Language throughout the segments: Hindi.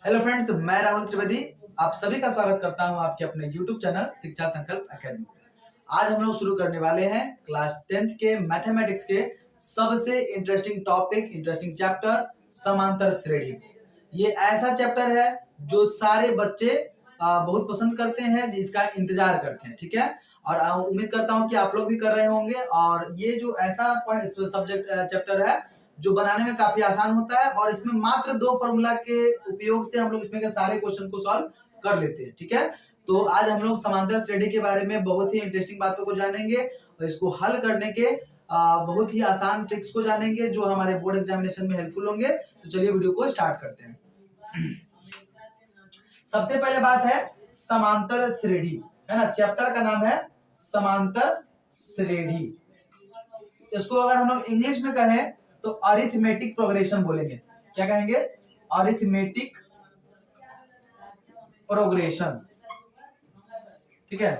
हेलो फ्रेंड्स, मैं राहुल त्रिवेदी आप सभी का स्वागत करता हूं आपके अपने यूट्यूब चैनल शिक्षा संकल्प एकेडमी। आज हम लोग शुरू करने वाले हैं क्लास 10th के मैथमेटिक्स के सबसे इंटरेस्टिंग टॉपिक, इंटरेस्टिंग चैप्टर समांतर श्रेणी। ये ऐसा चैप्टर है जो सारे बच्चे बहुत पसंद करते हैं, इसका इंतजार करते हैं। ठीक है, और उम्मीद करता हूं कि आप लोग भी कर रहे होंगे। और ये जो ऐसा सब्जेक्ट चैप्टर है जो बनाने में काफी आसान होता है और इसमें मात्र 2 फॉर्मूला के उपयोग से हम लोग इसमें के सारे क्वेश्चन को सॉल्व कर लेते हैं। ठीक है, तो आज हम लोग समांतर श्रेणी के बारे में बहुत ही इंटरेस्टिंग बातों को जानेंगे और इसको हल करने के बहुत ही आसान ट्रिक्स को जानेंगे जो हमारे बोर्ड एग्जामिनेशन में हेल्पफुल होंगे। तो चलिए वीडियो को स्टार्ट करते हैं। सबसे पहले बात है समांतर श्रेणी, है ना। चैप्टर का नाम है समांतर श्रेणी। इसको अगर हम लोग इंग्लिश में कहें तो अरिथमेटिक प्रोग्रेशन बोलेंगे। क्या कहेंगे? Arithmetic progression. ठीक है,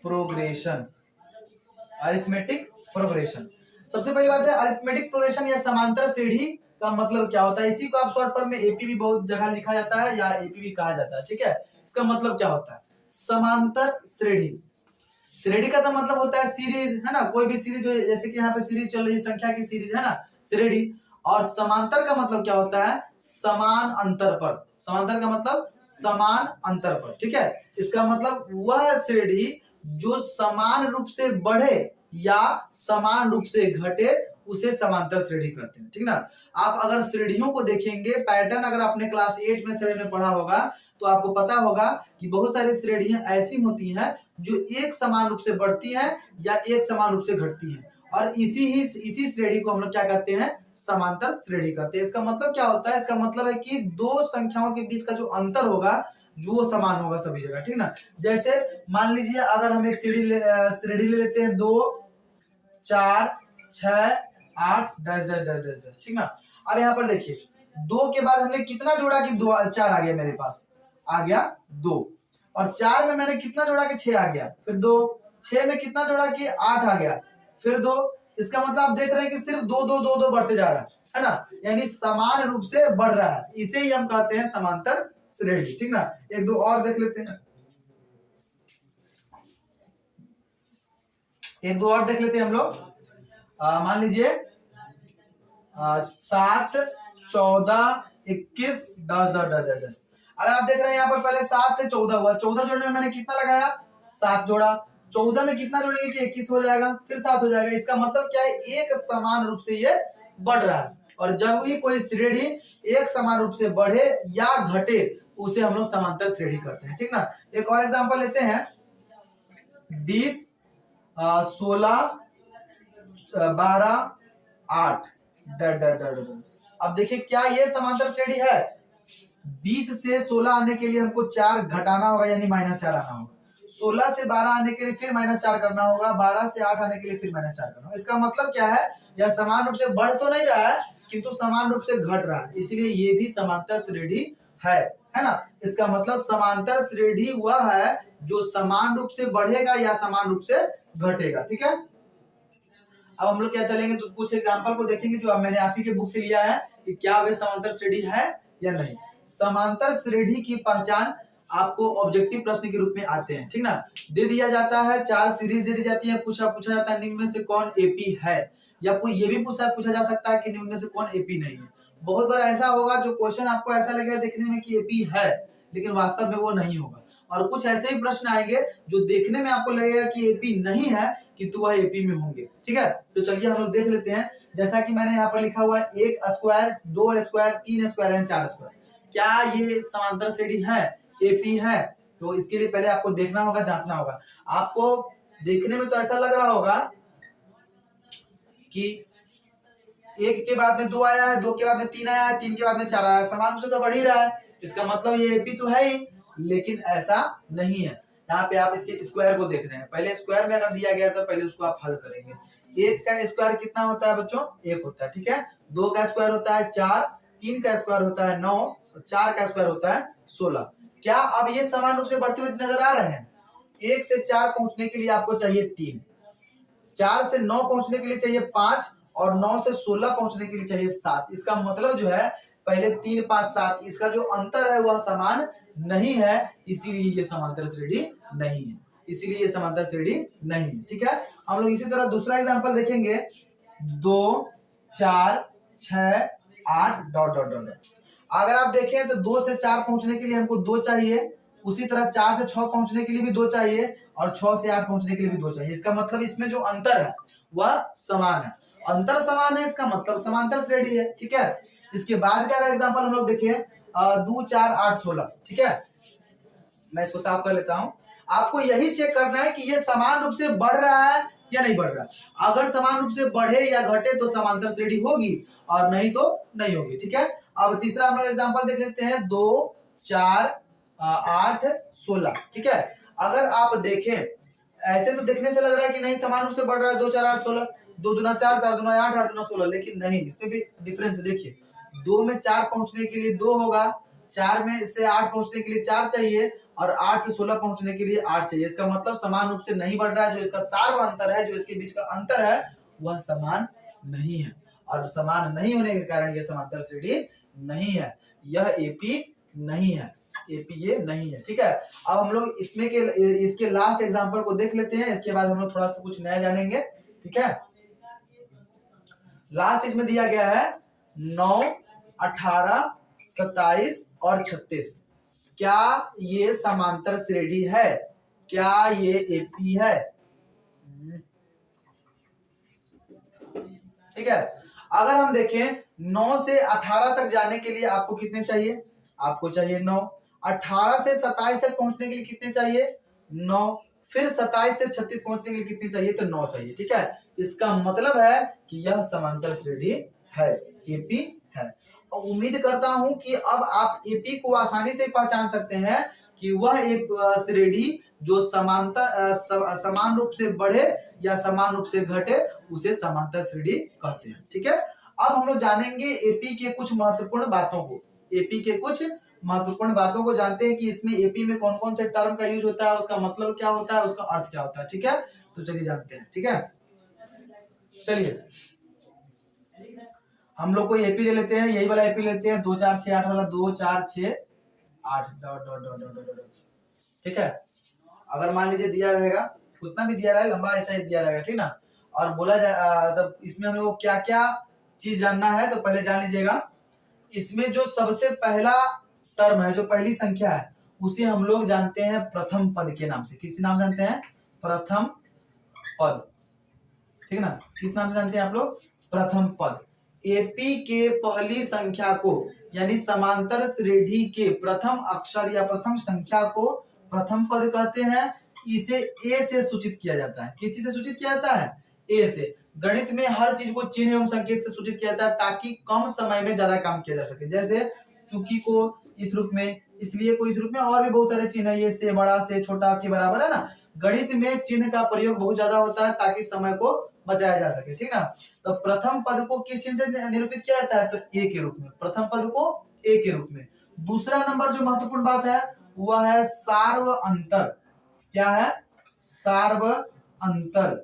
प्रोग्रेशन, अरिथमेटिक प्रोग्रेशन। सबसे पहली बात है अरिथमेटिक प्रोग्रेशन या समांतर श्रेणी का मतलब क्या होता है। इसी को आप शॉर्ट फॉर्म में एपी भी बहुत जगह लिखा जाता है या एपी भी कहा जाता है। ठीक है, इसका मतलब क्या होता है? समांतर श्रेणी। श्रेणी का तो मतलब होता है सीरीज, है ना। कोई भी सीरीज, जैसे कि यहाँ पे सीरीज चल रही है, संख्या की सीरीज, है ना, श्रेणी। और समांतर का मतलब क्या होता है? समान अंतर पर। समांतर का मतलब समान अंतर पर। ठीक है, इसका मतलब वह श्रेणी जो समान रूप से बढ़े या समान रूप से घटे उसे समांतर श्रेणी कहते हैं। ठीक ना। आप अगर श्रेणियों को देखेंगे पैटर्न, अगर आपने क्लास 8 में 7 में पढ़ा होगा तो आपको पता होगा कि बहुत सारी श्रेणियां ऐसी होती हैं जो एक समान रूप से बढ़ती हैं या एक समान रूप से घटती हैं, और इसी श्रेणी को हम लोग क्या कहते हैं? समांतर श्रेणी कहते हैं। इसका मतलब क्या होता है? इसका मतलब है कि दो संख्याओं के बीच का जो अंतर होगा जो समान होगा सभी जगह। ठीक ना। जैसे मान लीजिए अगर हम एक श्रेणी ले लेते हैं 2 4 6 8 dash dash dash dash dash. ठीक ना। अब यहाँ पर देखिए 2 के बाद हमने कितना जोड़ा कि 2 4 आ गया, मेरे पास आ गया 2, और 4 में मैंने कितना जोड़ा कि 6 आ गया, फिर 2, 6 में कितना जोड़ा कि 8 आ गया, फिर 2। इसका मतलब आप देख रहे हैं कि सिर्फ 2 2 2 2 बढ़ते जा रहा है ना, यानी समान रूप से बढ़ रहा है। इसे ही हम कहते हैं समांतर श्रेणी। ठीक ना। एक दो और देख लेते हैं, एक दो और देख लेते हैं हम लोग। मान लीजिए 7 14 21 10 10 10 10। अगर आप देख रहे हैं यहाँ पर पहले 7 से 14 हुआ, 14 जोड़ने में मैंने कितना लगाया? 7 जोड़ा। 14 में कितना जोड़ेंगे कि 21 हो जाएगा, फिर 7 हो जाएगा। इसका मतलब क्या है? एक समान रूप से ये बढ़ रहा है। और जब भी कोई श्रेणी एक समान रूप से बढ़े या घटे उसे हम लोग समांतर श्रेणी कहते हैं। ठीक ना। एक और एग्जांपल लेते हैं 20 16 12 8 डर डर डर डर। अब देखिए क्या ये समांतर श्रेणी है? 20 से 16 आने के लिए हमको 4 घटाना होगा, यानी -4 आना होगा। 16 से 12 आने के लिए फिर -4 करना होगा। 12 से 8 आने के लिए फिर -4 करना होगा। इसका मतलब क्या है? यह समान रूप से बढ़ तो नहीं रहा है किंतु समान रूप से घट रहा है, इसलिए ये भी समांतर श्रेणी है ना। इसका मतलब समांतर श्रेणी वह है जो समान रूप से बढ़ेगा या समान रूप से घटेगा। ठीक है, अब हम लोग क्या चलेंगे तो कुछ एग्जांपल को देखेंगे जो मैंने आप ही के बुक से लिया है कि क्या वे समांतर श्रेणी है या नहीं। समांतर श्रेणी की पहचान आपको ऑब्जेक्टिव प्रश्न के रूप में आते हैं। ठीक ना। दे दिया जाता है 4 सीरीज दे दी जाती है, पूछा जाता है निम्न में से कौन एपी है, या ये भी पूछा जा सकता है कि निम्न में से कौन एपी नहीं है। बहुत बार ऐसा होगा जो क्वेश्चन आपको ऐसा लगेगा देखने में कि एपी है लेकिन वास्तव में वो नहीं होगा, और कुछ ऐसे भी प्रश्न आएंगे जो देखने में आपको लगेगा कि एपी नहीं है किंतु वह एपी में होंगे। ठीक है, तो चलिए हम लोग देख लेते हैं। जैसा कि मैंने यहाँ पर लिखा हुआ है 1 square 2 square 3 square and 4 square. क्या ये समांतर श्रेणी है, एपी है? तो इसके लिए पहले आपको देखना होगा, जांचना होगा। आपको देखने में तो ऐसा लग रहा होगा कि 1 के बाद में 2 आया है, 2 के बाद में 3 आया है, 3 के बाद में 4 आया है, समान रूप से तो बढ़ ही रहा है। इसका मतलब ये एपी तो है ही, लेकिन ऐसा नहीं है। यहाँ पे आप इसके स्क्वायर को देख रहे हैं। पहले स्क्वायर में अगर दिया गया तो पहले उसको आप हल करेंगे। 1 का स्क्वायर कितना होता है बच्चों? 1 होता है। ठीक है, 2 का स्क्वायर होता है 4, 3 का स्क्वायर होता है 9, 4 का स्क्वायर होता है 16। क्या अब ये समान रूप से बढ़ते हुए नजर आ रहे हैं? 1 से 4 पहुंचने के लिए आपको चाहिए 3, 4 से 9 पहुंचने के लिए चाहिए 5, और 9 से 16 पहुंचने के लिए चाहिए 7। इसका मतलब जो है पहले 3 5 7 इसका जो अंतर है वह समान नहीं है, इसीलिए ये समांतर श्रेणी नहीं है, इसीलिए ये समांतर श्रेणी नहीं है। ठीक है, हम लोग इसी तरह दूसरा एग्जांपल देखेंगे। 2 4 6 8 डॉट डॉट डॉट। अगर आप देखें तो 2 से 4 पहुंचने के लिए हमको 2 चाहिए, उसी तरह 4 से 6 पहुंचने के लिए भी 2 चाहिए, और 6 से 8 पहुंचने के लिए भी 2 चाहिए। इसका मतलब इसमें जो अंतर है वह समान है, अंतर समान है, इसका मतलब समांतर श्रेणी है। ठीक है, इसके बाद का एग्जांपल हम लोग देखें 2 4 8 16। ठीक है, मैं इसको साफ कर लेता हूं। आपको यही चेक करना है कि ये समान रूप से बढ़ रहा है या नहीं बढ़ रहा। अगर समान रूप से बढ़े या घटे तो समांतर श्रेणी होगी, और नहीं तो नहीं होगी। ठीक है, अब तीसरा हम लोग एग्जांपल देख लेते हैं। 2 4 8 16। ठीक है, अगर आप देखें ऐसे तो देखने से लग रहा है कि नहीं समान रूप से बढ़ रहा है, 2 4 8 16, 2 दूना 4 4 दूना 8 8 दूना 16, लेकिन नहीं, इसमें भी डिफरेंस देखिए। 2 में 4 पहुंचने के लिए 2 होगा, 4 में से 8 पहुंचने के लिए 4 चाहिए, और 8 से 16 पहुंचने के लिए 8 चाहिए। इसका मतलब समान रूप से नहीं बढ़ रहा है। जो इसका सार्व अंतर है, जो इसके बीच का अंतर है, वह समान नहीं है, और समान नहीं होने के कारण यह समांतर श्रेणी नहीं है, यह एपी नहीं है, एपी ये नहीं है। ठीक है, अब हम लोग इसमें के इसके लास्ट एग्जांपल को देख लेते हैं, इसके बाद हम लोग थोड़ा सा कुछ नया जानेंगे। ठीक है, लास्ट इसमें दिया गया है 9 18 27 और 36। क्या ये समांतर श्रेणी है? क्या ये एपी है? ठीक है, अगर हम देखें 9 से 18 तक जाने के लिए आपको कितने चाहिए? आपको चाहिए 9। 18 से 27 तक पहुंचने के लिए कितने चाहिए? 9। फिर 27 से 36 पहुंचने के लिए कितने चाहिए? तो 9 चाहिए। ठीक है, इसका मतलब है कि यह समांतर श्रेणी है, एपी है। और उम्मीद करता हूं कि अब आप एपी को आसानी से पहचान सकते हैं कि वह एक श्रेणी जो समांतर समान रूप से बढ़े या समान रूप से घटे, उसे समांतर श्रेणी कहते हैं। ठीक है, अब हम लोग जानेंगे एपी के कुछ महत्वपूर्ण बातों को। एपी के कुछ महत्वपूर्ण बातों को जानते हैं कि इसमें एपी में कौन कौन से टर्म का यूज होता है, उसका मतलब क्या होता है, उसका अर्थ क्या होता है। ठीक है, तो चलिए जानते हैं। ठीक है, चलिए हम लोग को एपी ले लेते हैं, यही वाला एपी लेते हैं, 2 4 6 8 वाला, 2 4 6 8 dot dot dot dot dot. ठीक है, अगर मान लीजिए दिया रहेगा, उतना भी दिया रहेगा, लंबा ऐसा ही दिया रहेगा, ठीक ना, और बोला जाए तब इसमें हम लोग क्या क्या चीज जानना है, तो पहले जान लीजिएगा। इसमें जो सबसे पहला टर्म है, जो पहली संख्या है, उसे हम लोग जानते हैं प्रथम पद के नाम से। किस नाम जानते हैं? प्रथम पद। ठीक है ना, किस नाम से जानते हैं आप लोग? प्रथम पद। एपी के पहली संख्या को, यानी समांतर श्रेणी के प्रथम अक्षर या प्रथम संख्या को प्रथम पद कहते हैं। इसे ए से सूचित किया जाता है। किस चीज से सूचित किया जाता है? ए से। गणित में हर चीज को चिन्ह एवं संकेत से सूचित किया जाता है, ताकि कम समय में ज्यादा काम किया जा सके। जैसे चूंकि को इस रूप में, इसलिए को इस रूप में, और भी बहुत सारे चिन्ह है, ये से बड़ा से छोटा के बराबर है ना। गणित में चिन्ह का प्रयोग बहुत ज्यादा होता है, ताकि समय को बचाया जा सके। ठीक ना, तो प्रथम पद को किस चिन्ह से निरूपित किया जाता है? तो ए के रूप में। प्रथम पद को ए के रूप में। दूसरा नंबर जो महत्वपूर्ण बात है वह है सार्व अंतर। क्या है? सार्व अंतर।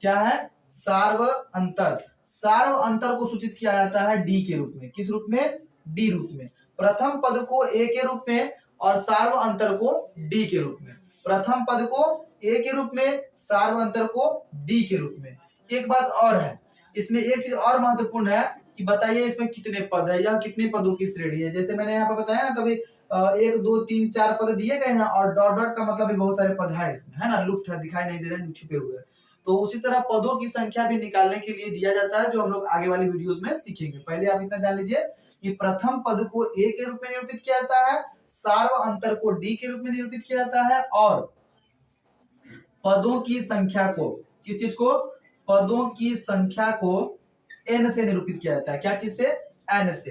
क्या है? सार्व अंतर। सार्व अंतर को सूचित किया जाता है डी के रूप में। किस रूप में? डी रूप में। प्रथम पद को ए के रूप में और सार्व अंतर को डी के रूप में। प्रथम पद को ए के रूप में, सार्व अंतर को डी के रूप में। एक बात और है, इसमें एक चीज और महत्वपूर्ण है कि बताइए इसमें कितने पद है, यह कितने पदों की श्रेणी है। जैसे मैंने यहाँ पे बताया ना, तभी 1 2 3 4 पद दिए गए हैं, और डॉट डॉट का मतलब भी बहुत सारे पद है इसमें, है ना, लुप्त है, दिखाई नहीं दे रहे हैं, छुपे हुए हैं। तो उसी तरह पदों की संख्या भी निकालने के लिए दिया जाता है, जो हम लोग आगे वाली वीडियोस में सीखेंगे। पहले आप इतना जान लीजिए कि प्रथम पद को ए के रूप में निरूपित किया जाता है, सार्व अंतर को डी के रूप में निरूपित किया जाता है, और पदों की संख्या को, किस चीज को? पदों की संख्या को n से निरूपित किया जाता है। क्या चीज से? n से।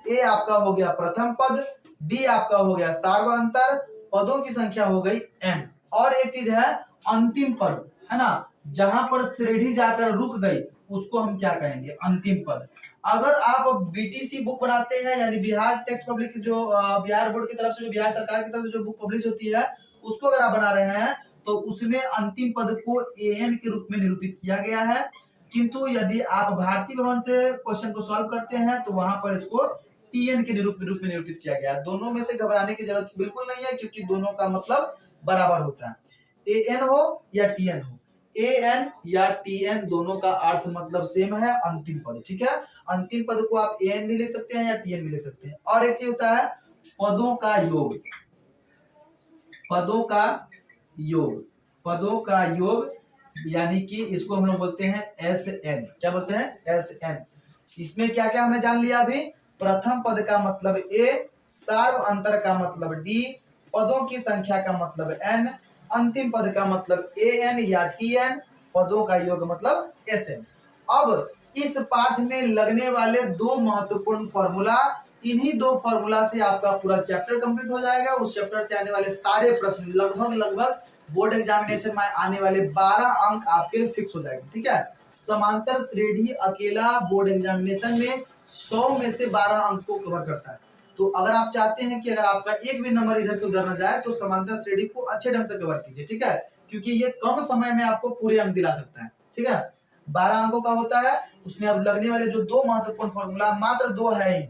ए आपका हो गया प्रथम पद, डी आपका हो गया सार्व अंतर, पदों की संख्या हो गई n। और एक चीज है अंतिम पद, है ना, जहां पर श्रेणी जाकर रुक गई, उसको हम क्या कहेंगे? अंतिम पद। अगर आप बीटीसी बुक बनाते हैं, यानी बिहार टेक्स्ट पब्लिक, जो बिहार बोर्ड की तरफ से, जो बिहार सरकार की तरफ से जो बुक पब्लिश होती है, उसको अगर आप बना रहे हैं, तो उसमें अंतिम पद को an के रूप में निरूपित किया गया है। किंतु यदि आप भारतीय भवन से क्वेश्चन को सॉल्व करते हैं, तो वहां पर इसको Tn के रूप में निरूपित किया गया है। दोनों में से घबराने की जरूरत बिल्कुल नहीं है, क्योंकि दोनों का मतलब बराबर होता है। An हो या Tn हो, An या Tn दोनों का अर्थ मतलब सेम है, अंतिम पद। ठीक है, अंतिम पद को आप An भी लिख सकते हैं या Tn भी लिख सकते हैं। और एक चीज होता है पदों का योग, पदों का योग, पदों का योग, यानी कि इसको हम लोग बोलते हैं Sn। क्या बोलते हैं? Sn। इसमें क्या क्या हमने जान लिया अभी? प्रथम पद का मतलब A, सार्व अंतर का मतलब D, पदों की संख्या का मतलब n, अंतिम पद का मतलब An या Tn, पदों का योग मतलब Sn। अब इस पाठ में लगने वाले दो महत्वपूर्ण फॉर्मूला, इन्हीं दो फॉर्मूला से आपका पूरा चैप्टर कंप्लीट हो जाएगा। उस चैप्टर से आने वाले सारे प्रश्न लगभग बोर्ड एग्जामिनेशन में आने वाले 12 अंक आपके फिक्स हो जाएंगे। ठीक है, समांतर श्रेणी अकेला बोर्ड एग्जामिनेशन में 100 में से 12 अंक को कवर करता है। तो अगर आप चाहते हैं कि अगर आपका एक भी नंबर इधर से उधर न जाए तो समांतर श्रेणी को अच्छे ढंग से कवर कीजिए। ठीक है, क्योंकि ये कम समय में आपको पूरे अंक दिला सकता है। ठीक है, 12 अंकों का होता है, उसमें अब लगने वाले जो दो महत्वपूर्ण फॉर्मूला मात्र दो है ही।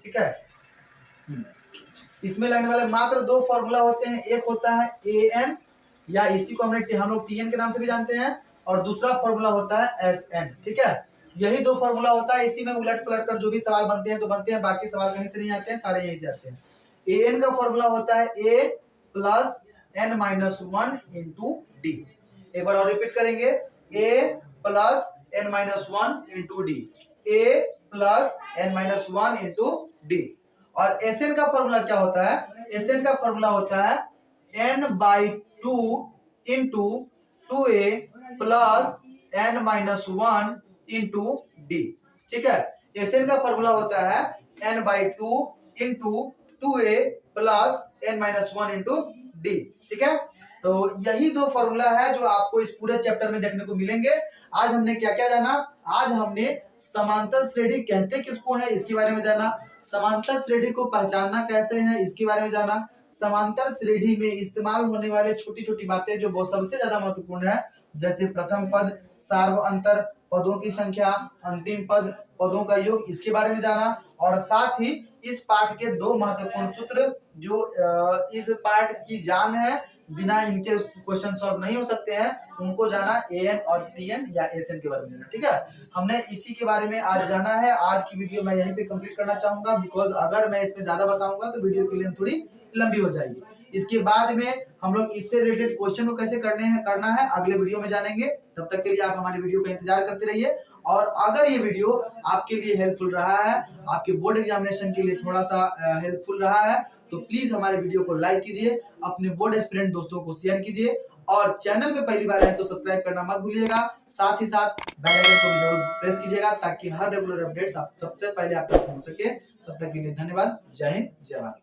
ठीक है, इसमें लगने वाले मात्र दो फॉर्मूला होते हैं, एक होता है An या इसी को हम लोग Tn के नाम से भी जानते हैं, और दूसरा फॉर्मूला होता है Sn। ठीक है, यही दो फॉर्मूला होता है, इसी में उलट पलट कर जो भी सवाल बनते हैं तो बनते हैं, बाकी सवाल कहीं से नहीं आते हैं, सारे यहीं से आते हैं। An का फॉर्मूला होता है A plus n minus 1 into D. एक बार और रिपीट करेंगे, A plus n minus 1 into D, A plus n minus 1 into D. और Sn का फॉर्मूला क्या होता है? Sn का फॉर्मूला होता है n/2 into 2a plus n minus 1 into D. ठीक है, Sn का फॉर्मूला होता है n/2 into 2a plus n minus 1 into D. ठीक है, तो यही दो फॉर्मूला है जो आपको इस पूरे चैप्टर में देखने को मिलेंगे। आज हमने क्या क्या जाना? आज हमने समांतर श्रेणी कहते किसको है इसके बारे में जाना, समांतर श्रेणी को पहचानना कैसे है इसके बारे में जाना, समांतर श्रेणी में इस्तेमाल होने वाले छोटी छोटी बातें जो बहुत सबसे ज्यादा महत्वपूर्ण है, जैसे प्रथम पद, सार्व अंतर, पदों की संख्या, अंतिम पद, पदों का योग, इसके बारे में जाना। और साथ ही इस पाठ के दो महत्वपूर्ण सूत्र जो इस पाठ की जान है, बिना इनके क्वेश्चन सॉल्व नहीं हो सकते हैं, उनको जाना, An और Tn या Sn के बारे में जाना। ठीक है, हमने इसी के बारे में आज जाना है। आज की वीडियो मैं यहीं पे कंप्लीट करना चाहूंगा, बिकॉज अगर मैं इसमें ज्यादा बताऊंगा तो वीडियो की लेंथ थोड़ी लंबी हो जाएगी। इसके बाद में हम लोग इससे रिलेटेड क्वेश्चन को कैसे करना है अगले वीडियो में जानेंगे। तब तक के लिए आप हमारी वीडियो का इंतजार करते रहिए। और अगर ये वीडियो आपके लिए हेल्पफुल रहा है, आपके बोर्ड एग्जामिनेशन के लिए थोड़ा सा हेल्पफुल रहा है, तो प्लीज हमारे वीडियो को लाइक कीजिए, अपने बोर्ड एस्पिरेंट दोस्तों को शेयर कीजिए, और चैनल पे पहली बार है तो सब्सक्राइब करना मत भूलिएगा। साथ ही साथ बेल आइकन को भी जरूर प्रेस कीजिएगा, ताकि हर रेगुलर अपडेट्स आप सबसे पहले आप तक पहुंच सके। तब तक के लिए धन्यवाद। जय हिंद, जय भारत।